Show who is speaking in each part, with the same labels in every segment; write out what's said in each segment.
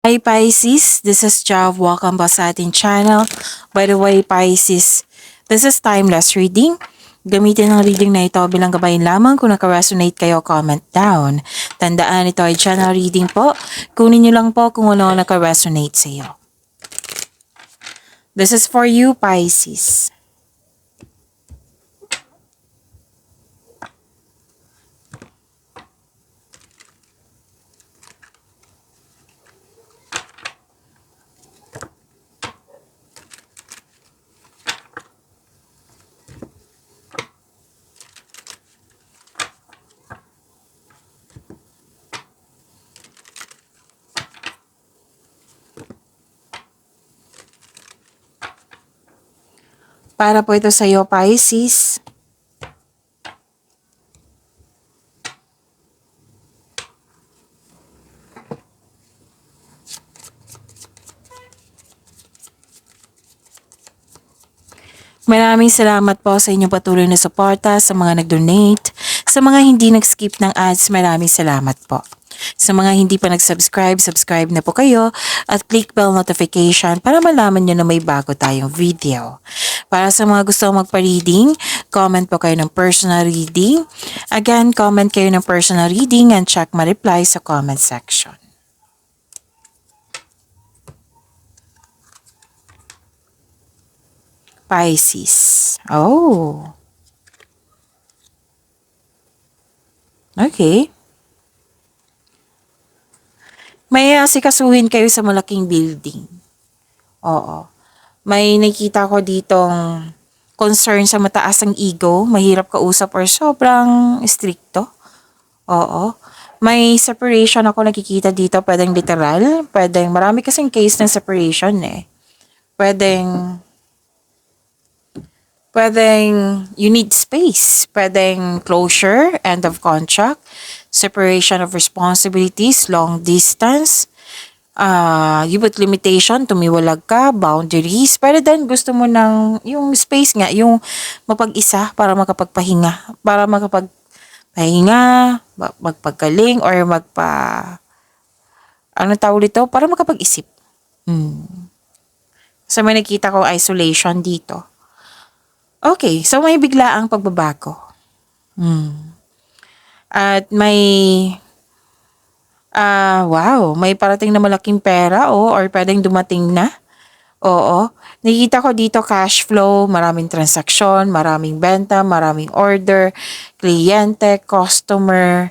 Speaker 1: Hi Pisces, this is Jav. Welcome back sa ating channel. By the way, Pisces, this is timeless reading. Gamitin ang reading na ito bilang gabayan lamang. Kung naka-resonate kayo, comment down. Tandaan, ito ay channel reading po. Kunin nyo lang po kung ano naka-resonate sa iyo. This is for you, Pisces. Para po ito sa iyo, Pisces. Maraming salamat po sa inyong patuloy na suporta, sa mga nag-donate, sa mga hindi nag-skip ng ads, maraming salamat po. Sa mga hindi pa nag-subscribe, subscribe na po kayo at click bell notification para malaman nyo na may bago tayong video. Para sa mga gusto magpa-reading, comment po kayo ng personal reading. Again, comment kayo ng personal reading and check my reply sa comment section. Pisces. Oh. Okay. May asikasuhin kayo sa malaking building. Oo. May nakita ko ditong concern sa mataas ang ego, mahirap kausap or sobrang stricto. Oo. May separation ako nakikita dito, pwedeng literal, pwedeng marami kasing case ng separation eh. Pwedeng you need space, pwedeng closure, end of contract, separation of responsibilities, long distance, you put limitation, tumiwalag ka, boundaries, pero then gusto mo ng yung space nga, yung mapag-isa para makapagpahinga, magpagaling or ano tawag dito, para makapag-isip. So may nakita ko isolation dito. Okay, so may biglaang pagbabago. At may parating na malaking pera or pwedeng dumating na. Oo. Nakikita ko dito cash flow, maraming transaksyon, maraming benta, maraming order, kliyente, customer,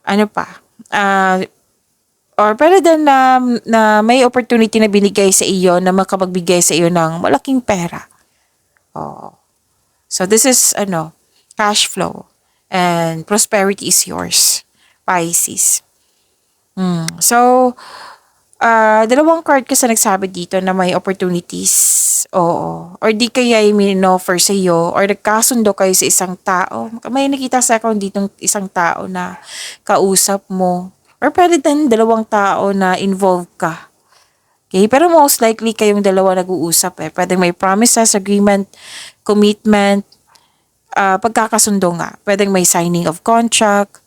Speaker 1: ano pa. Or pwede din na may opportunity na binigay sa iyo na makapagbigay sa iyo ng malaking pera. Oo. So this is cash flow and prosperity is yours, Pisces. So, dalawang card kasi nagsabi dito na may opportunities. Oo. Or di kaya may offer sa iyo or nagkasundo kayo sa isang tao. May nakita sa account dito isang tao na kausap mo. Or pwede din dalawang tao na involved ka. Okay, pero most likely kayong dalawa nag-uusap eh. Pwedeng may promises, agreement, commitment, pagkakasundo nga. Pwedeng may signing of contract,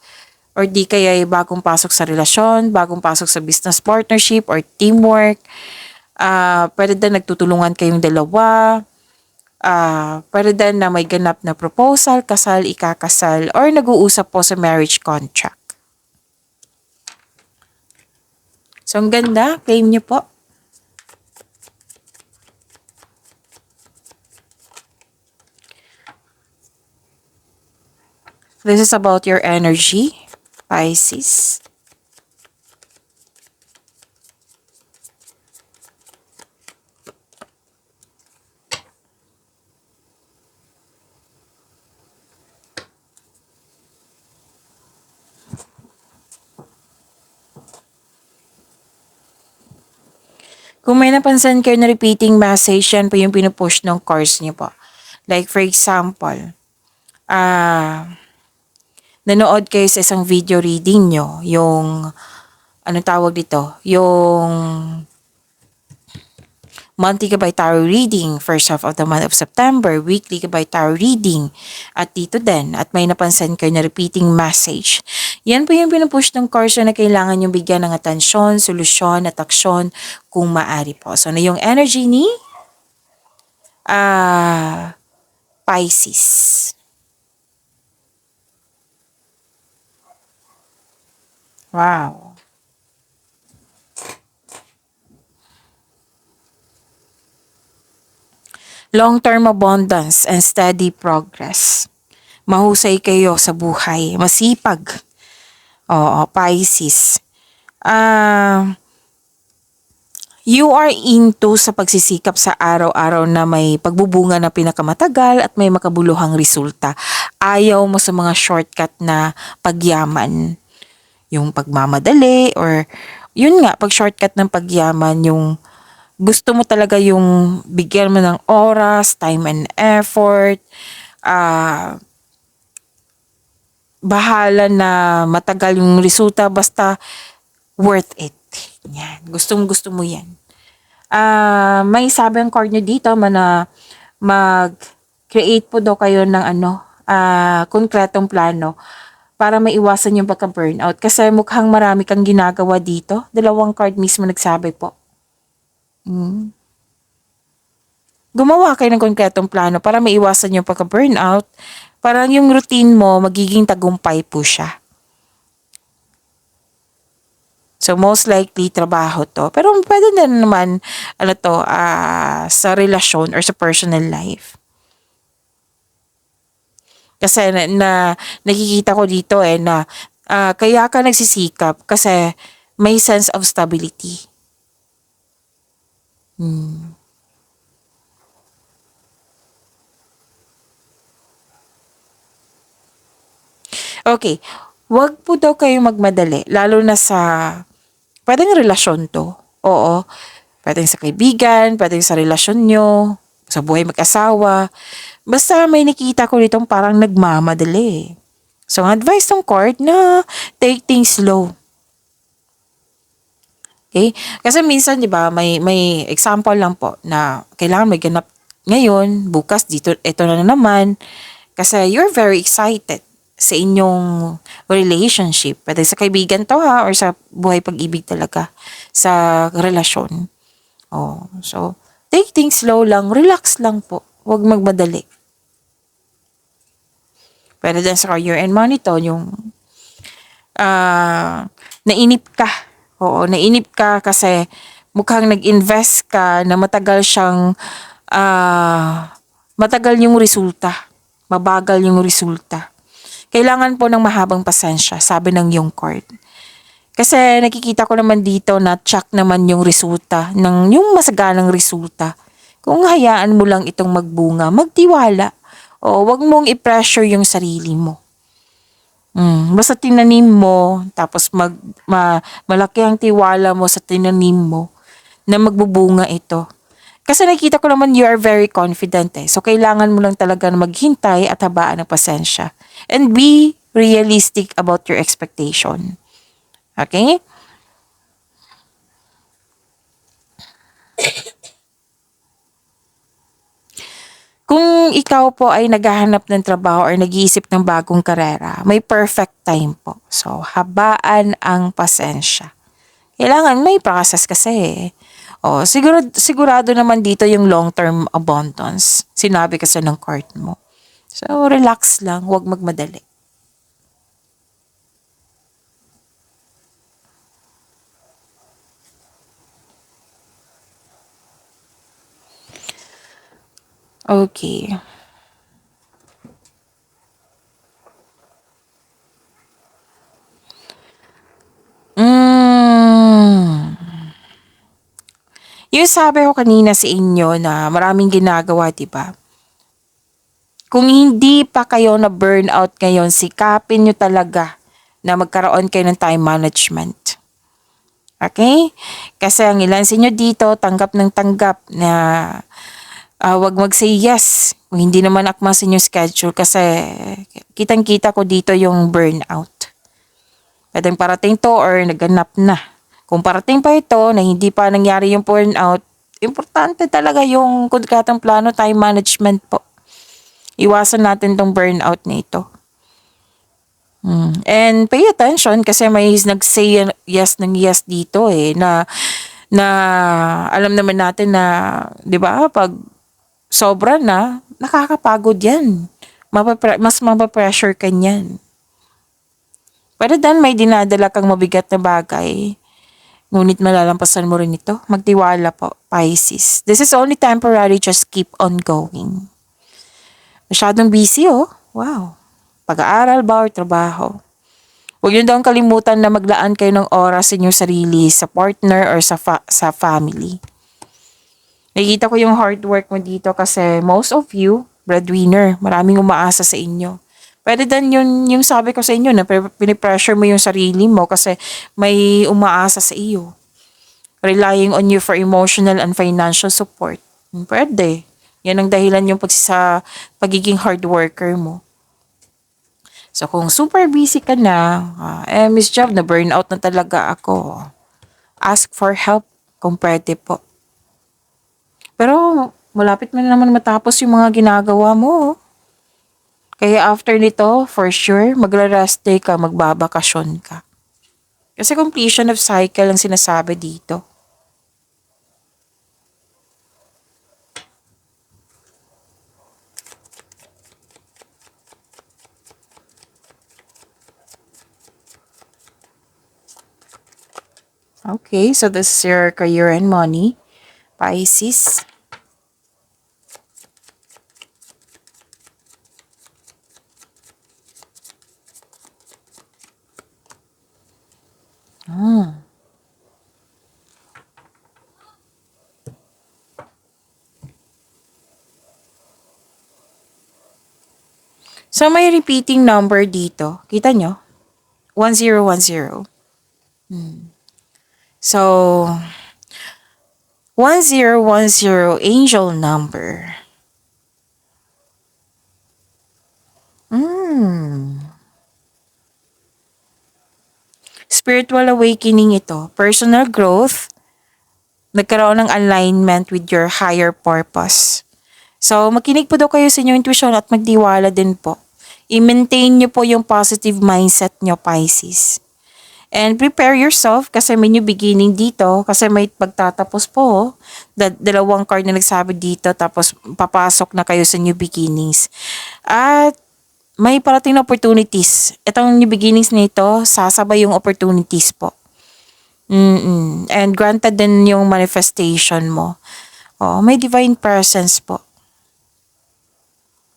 Speaker 1: or di kaya bagong pasok sa relasyon, bagong pasok sa business partnership or teamwork. Pwede din nagtutulungan kayong dalawa. Pwede din na may ganap na proposal, kasal, ikakasal, or nag-uusap po sa marriage contract. So, ang ganda. Claim nyo po. This is about your energy, Pisces. Kung may napansin kayo na repeating message, yan po yung pinupush ng course niyo po. Like for example, nanood kayo sa isang video reading nyo, yung, ano tawag dito, yung Monthly ka by tarot reading, first half of the month of September. Weekly ka by tarot reading. At dito din, at may napansin kayo na repeating message. Yan po yung pinupush ng cards na kailangan yung bigyan ng atensyon, solusyon at aksyon kung maaari po. So, na yung energy ni Pisces. Wow. Long-term abundance and steady progress. Mahusay kayo sa buhay. Masipag. Oo, Pisces. You are into sa pagsisikap sa araw-araw na may pagbubunga na pinakamatagal at may makabuluhang resulta. Ayaw mo sa mga shortcut na pagyaman. Yung pagmamadali or yun nga, pag shortcut ng pagyaman, yung gusto mo talaga yung bigyan mo ng oras, time and effort, bahala na matagal yung resulta, basta worth it. Yan. Gusto mo yan. May sabi ang card nyo dito, mag-create po daw kayo ng konkretong plano para maiwasan yung pagka-burnout. Kasi mukhang marami kang ginagawa dito. Dalawang card mismo nagsabi po. Gumawa kayo ng konkretong plano para maiwasan yung pagka-burnout. Parang yung routine mo, magiging tagumpay po siya. So, most likely, trabaho to. Pero pwede na naman, sa relasyon or sa personal life. Kasi nakikita ko dito na kaya ka nagsisikap kasi may sense of stability. Okay, wag po daw kayo magmadali, lalo na sa, pwedeng relasyon to. Oo, pwedeng sa kaibigan, pwedeng sa relasyon nyo, sa buhay mag-asawa. Basta may nakita ko ditong parang nagmamadali. So, ang advice ng card na take things slow. Okay? Kasi minsan, di ba, may example lang po na kailangan may ganap ngayon, bukas dito, ito na naman. Kasi you're very excited sa inyong relationship. Pwede sa kaibigan to or sa buhay pag-ibig talaga. Sa relasyon. So, take things slow lang. Relax lang po. Huwag magmadali. Pwede din sa career and money to, yung nainip ka. Oo, nainip ka kasi mukhang nag-invest ka na matagal yung resulta. Mabagal yung resulta. Kailangan po ng mahabang pasensya, sabi ng yung card. Kasi nakikita ko naman dito na check naman yung resulta, yung masaganang resulta. Kung hayaan mo lang itong magbunga, magtiwala. Wag mong i-pressure yung sarili mo. Basta tinanim mo, tapos malaki ang tiwala mo sa tinanim mo na magbubunga ito. Kasi nakita ko naman you are very confident So, kailangan mo lang talaga na maghintay at habaan ng pasensya. And be realistic about your expectation. Okay? Kung ikaw po ay naghahanap ng trabaho or nag-iisip ng bagong karera, may perfect time po. So, habaan ang pasensya. Kailangan may process kasi sigurado naman dito yung long-term abundance. Sinabi kasi ng card mo. So, relax lang. Huwag magmadali. Okay. Yung sabi ko kanina sa inyo na maraming ginagawa, diba? Kung hindi pa kayo na burnout ngayon, sikapin nyo talaga na magkaroon kayo ng time management. Okay? Kasi ang ilan sa inyo dito, tanggap ng tanggap na wag mag-say yes. Kung hindi naman akma sa inyong schedule kasi kitang-kita ko dito yung burnout. Pwedeng parating to or naganap na. Kung parating pa ito na hindi pa nangyari yung burnout, Importante talaga yung kontratang plano, time management po. Iwasan natin tong burnout na ito. And pay attention kasi may nag-say yes ng yes dito na alam naman natin na 'di ba pag sobra na nakakapagod 'yan. Mas mapapressure ka niyan. Pero dan may dinadala kang mabigat na bagay. Ngunit malalampasan mo rin ito. Magtiwala po, Pisces. This is only temporary, just keep on going. Masyadong busy oh. Wow. Pag-aaral ba or trabaho? Huwag niyo daw kalimutan na maglaan kayo ng oras sa inyong sarili, sa partner or sa family. Nakikita ko yung hard work mo dito kasi most of you, breadwinner, maraming umaasa sa inyo. Pwede din yung sabi ko sa inyo na pinipressure mo yung sarili mo kasi may umaasa sa iyo. Relying on you for emotional and financial support. Pwede. Yan ang dahilan yung sa pagiging hard worker mo. So kung super busy ka na, Miss Job, na burnout na talaga ako. Ask for help kung pwede po. Pero malapit mo na naman matapos yung mga ginagawa mo. Kaya after nito, for sure, magra-rest day ka, magbabakasyon ka. Kasi completion of cycle ang sinasabi dito. Okay, so this is your career and money, Pisces. So may repeating number dito. Kita nyo? 1010. So, 1010 angel number. Spiritual awakening ito. Personal growth. Nagkaroon ng alignment with your higher purpose. So, makinig po daw kayo sa inyong intuition at magtiwala din po. I-maintain nyo po yung positive mindset nyo, Pisces. And prepare yourself kasi may new beginning dito kasi may pagtatapos po. Dalawang card na nagsabi dito tapos papasok na kayo sa new beginnings. At may parating na opportunities. Itong new beginnings na ito, sasabay yung opportunities po. And granted din yung manifestation mo. May divine presence po.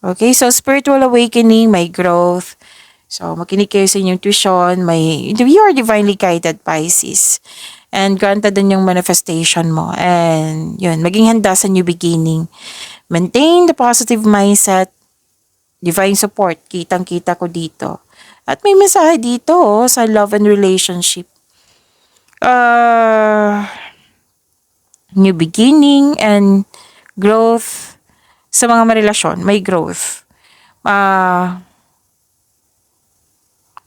Speaker 1: Okay, so spiritual awakening, may growth. So, makinig kayo sa inyong tuition. You are divinely guided, Pisces. And granted din yung manifestation mo. And yun, maging handa sa new beginning. Maintain the positive mindset. Divine support. Kitang-kita ko dito. At may mensahe dito sa love and relationship. New beginning and growth sa mga marelasyon. May growth.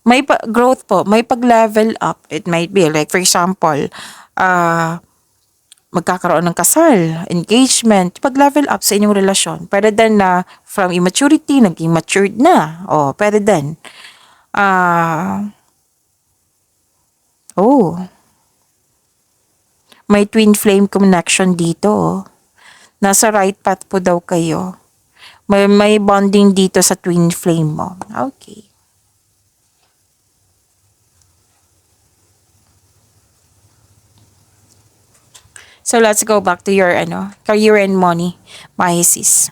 Speaker 1: May growth po, may pag-level up. It might be like for example, magkakaroon ng kasal, engagement, pag-level up sa inyong relasyon. Pwede din na from immaturity, naging matured na. Pwede din. May twin flame connection dito. Nasa right path po daw kayo. May bonding dito sa twin flame mo. Okay. So let's go back to your career and money, Pisces.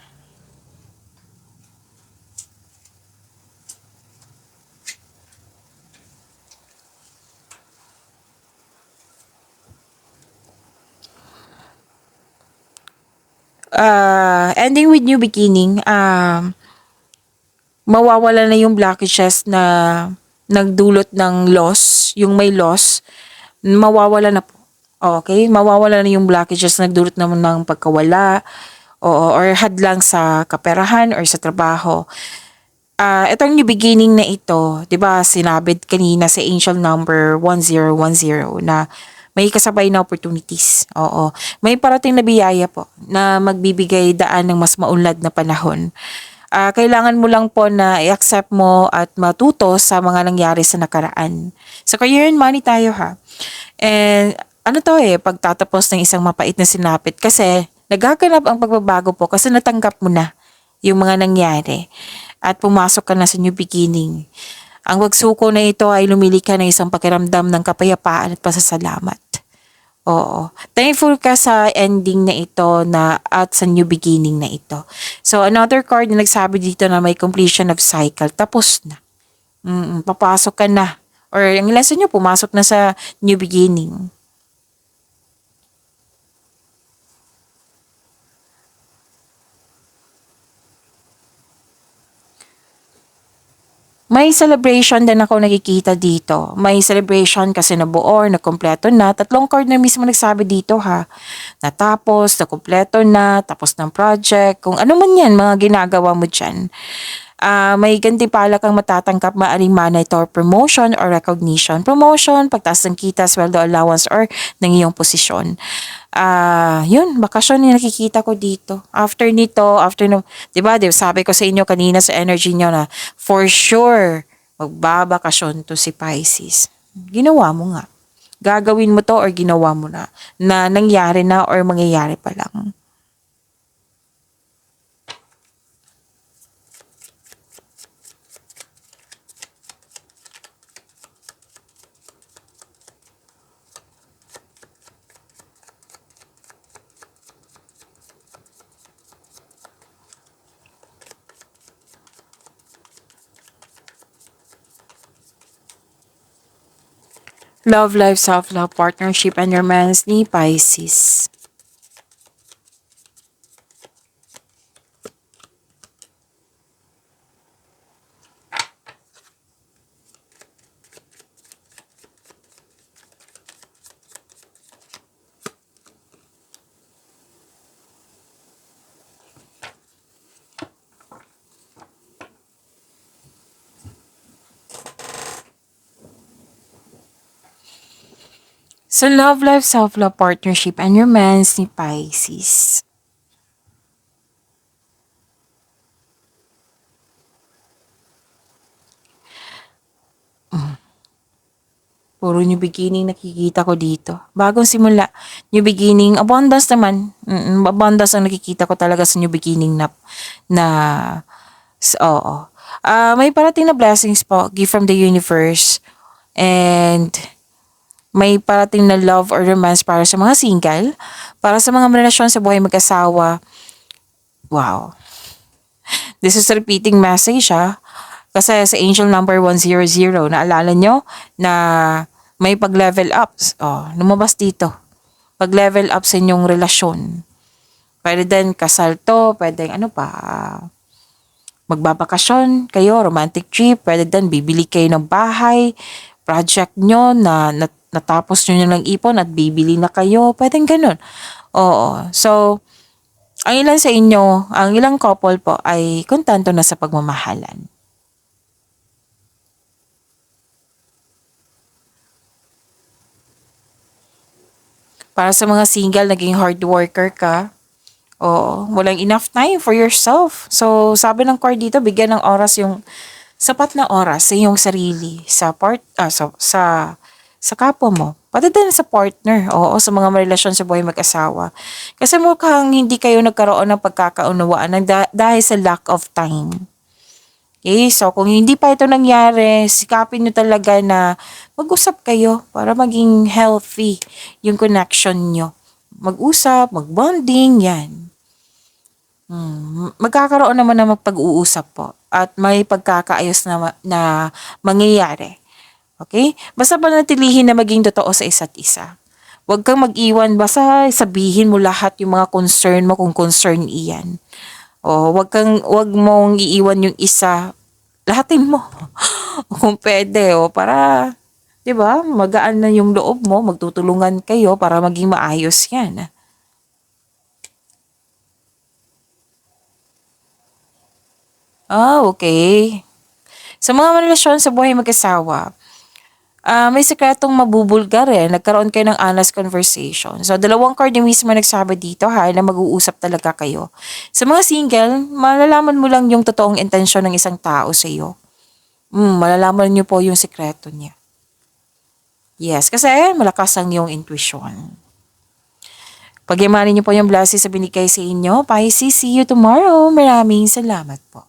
Speaker 1: Ending with new beginning, mawawala na yung blockages na nagdulot ng loss, yung may loss, mawawala na po. Okay? Mawawala na yung blockages na nagdulot naman ng pagkawala or hadlang sa kaperahan or sa trabaho. Itong new beginning na ito, 'di ba? Sinabi kanina sa angel number 1010 na May kasabay na opportunities. Oo. May parating na biyaya po na magbibigay daan ng mas maunlad na panahon. Kailangan mo lang po na i-accept mo at matuto sa mga nangyari sa nakaraan. Sa career and money tayo ha. And ano to pagtatapos ng isang mapait na sinapit kasi nagaganap ang pagbabago po kasi natanggap mo na yung mga nangyari at pumasok ka na sa new beginning. Ang pagsuko na ito ay lumilika ng isang pakiramdam ng kapayapaan at pasasalamat. Oo. Thankful ka sa ending na ito na at sa new beginning na ito. So, another card na nagsabi dito na may completion of cycle. Tapos na. Papasok ka na. Or ang lesson nyo, pumasok na sa new beginning. May celebration din ako nakikita dito. May celebration kasi nabuo or nakumpleto na. Tatlong card na mismo nagsabi dito ha. Natapos, nakumpleto na, tapos ng project. Kung ano man yan, mga ginagawa mo dyan. May gantimpala kang matatanggap maaring money or promotion or recognition. Promotion, pagtaas ng kita, sweldo allowance or ng iyong posisyon. Yun, bakasyon yung nakikita ko dito. After nito, di ba, sabi ko sa inyo kanina sa energy nyo na for sure, magbabakasyon to si Pisces. Ginawa mo nga. Gagawin mo to or ginawa mo na nangyari na or mangyayari pa lang. Love life, self-love, partnership, and romance ni Pisces. Sa love life, self-love, partnership, and romance ni Pisces. Puro new beginning nakikita ko dito. Bagong simula. New beginning. Abundance naman. Abundance ang nakikita ko talaga sa new beginning na oo. May parating na blessings po. Gift from the universe. And may parating na love or romance para sa mga single. Para sa mga relasyon sa buhay mag-asawa. Wow. This is a repeating message ha. Kasi sa angel number 100, naalala nyo na may pag-level up. Lumabas dito. Pag-level up sa inyong relasyon. Pwede din kasal to, pwede ano pa, magbabakasyon kayo, romantic trip, pwede din bibili kayo ng bahay, project nyo na natapos nyo ng ipon at bibili na kayo, pwede ganun. Oo. So, ang ilan sa inyo, ang ilang couple po ay kontento na sa pagmamahalan. Para sa mga single, naging hard worker ka. Oo, walang enough time for yourself. So, sabi ng card dito, bigyan ng oras yung sapat na oras sa iyong sarili, sa kapwa mo. Pati din sa partner, oo, sa mga relasyon sa buhay mag-asawa. Kasi mukhang hindi kayo nagkaroon ng pagkakaunawaan dahil sa lack of time. Okay, so kung hindi pa ito nangyari, sikapin nyo talaga na mag-usap kayo para maging healthy yung connection nyo. Mag-usap, mag-bonding, yan. Magkakaroon naman ng pag-uusap po at may pagkakaayos na mangyayari. Okay? Basta panatilihin na maging totoo sa isa't isa. Huwag kang mag-iwan, basta sabihin mo lahat yung mga concern mo kung concern iyan. O, wag mong iiwan yung isa, lahatin mo. Kung pwede, para, 'di ba? Magaan na yung loob mo, magtutulungan kayo para maging maayos 'yan. Okay. Sa mga relasyon sa buhay mag-asawa, may sekretong mabubulgar eh. Nagkaroon kayo ng honest conversation. So, dalawang card yung mismo nagsabi dito ha, na mag-uusap talaga kayo. Sa mga single, malalaman mo lang yung totoong intensyon ng isang tao sa iyo. Malalaman niyo po yung sekreto niya. Yes, kasi malakas ang iyong intuition. Pagyamanin niyo po yung blessings sa binigay sa inyo. Pisces, see you tomorrow. Maraming salamat po.